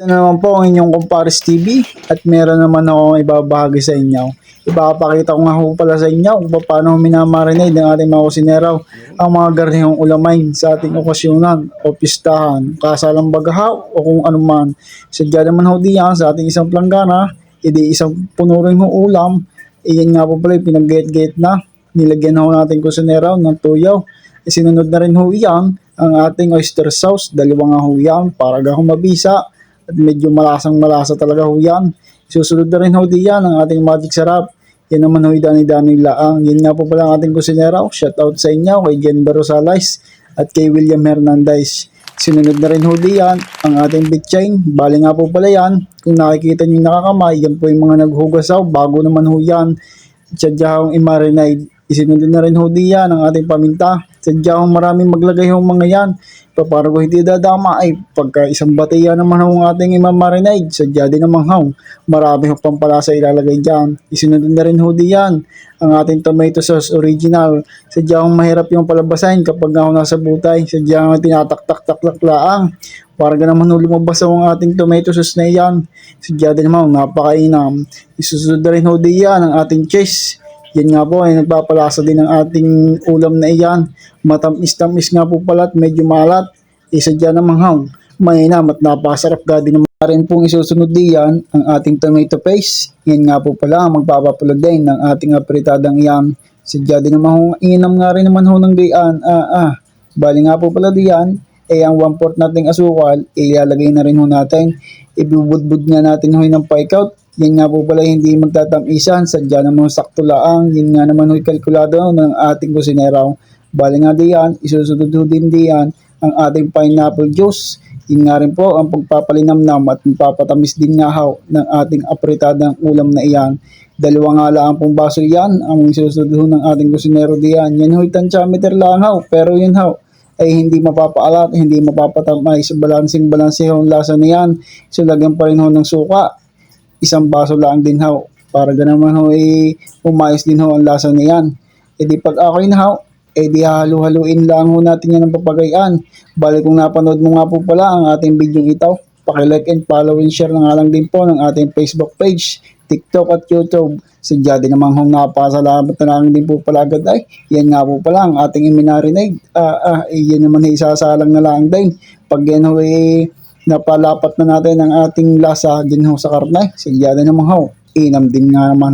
Ito naman po ang inyong Compares TV at meron naman akong ibabahagi sa inyo. Ipapakita ko nga ho pala sa inyo kung paano minamarinate ng ating mga kusineraw ang mga garnihong ulamain sa ating okasyonan o pistahan, kasalang bagahaw o kung anuman. Sadya naman ho diyan sa ating isang planggana, isang puno rin ho ulam, iyan nga po pala pinag-gate na, nilagyan ho natin kusineraw ng tuyaw. Sinunod na rin ho iyan ang ating oyster sauce, dalawang nga ho yan para gahong mabisa at medyo malasang-malasa talaga ho yan. Susunod na rin ho diyan ang ating magic sarap. Yan naman ho dani-dani laang. Yan nga po pala ang ating kusinero. Shout out sa inyo kay Jenber Rosales at kay William Hernandez. Sinunod na rin ho diyan ang ating bitchain. Bali nga po pala yan. Kung nakikita nyo nakakamay, yan po yung mga naghugasaw. Bago naman ho yan. Sadya hong i-marinate. Isinunod na rin ho diyan ang ating paminta. Sadya hong maraming maglagay ho mga yan. Para kung hindi dadama ay pagka isang batiya naman ang ating imamarinade, sadya din naman ho. Marami ho pampalasa ilalagay dyan. Isunod na rin ho diyan ang ating tomato sauce original. Sadya hong mahirap yung palabasahin kapag ako nasa butay. Sadya hong tinatak-tak-tak laang. Para naman ho lumabas ang ating tomato sauce na iyan. Sadya din naman napakainam. Isusunod na rin ho diyan ang ating cheese. Yan nga po ay nagpapalasa din ng ating ulam na iyan. Matamis-tamis nga po pala at medyo malat. Isa dyan namang hang mainam at napasarap ga din naman rin pong isusunod diyan ang ating tomato paste. Yan nga po pala ang magpapapulog din ng ating apritadang iyan. Sadya din naman inam nga rin naman ho ng gayaan. Bali nga po pala diyan ang 1/4 nating asukal ilalagay na rin ho natin. Ibubudbud nga natin ho ng paikaut. Yan nga po pala hindi magtatamisan, sadya naman sakto laang, yun nga naman ho'y kalkulado ng ating kusineraw. Bali nga diyan, isusunod din diyan ang ating pineapple juice. Yun nga rin po ang pagpapalinamnam at magpapatamis din nga ho ng ating apritadang ulam na iyan. Dalawa nga lang pong baso yan, ang isusunod ng ating kusinero diyan. Yan ho'y tansyameter lang ho, pero yun ho ay hindi mapapaalat, hindi mapapatamay sa balansing-balanse ho ang lasa niyan. So lagyan pa rin ho ng suka. Isang baso lang din ho. Para ganaman ho umayos din ho ang lasa niyan. E di pag okay na ho, di halu-haluin lang ho natin yan ng papagayaan. Bali kung napanood mo nga po pala ang ating video ito, paki-like and follow and share na nga lang din po ng ating Facebook page, TikTok at YouTube. Sadya din naman hong napasalamat na lang din po pala agad ay. Yan nga po pala ang ating iminarinade. Yan naman isasalang na lang din. Pag yan ho napalapat na natin ang ating lasa din ho sa karne. Sadya din naman ho. Inam din nga naman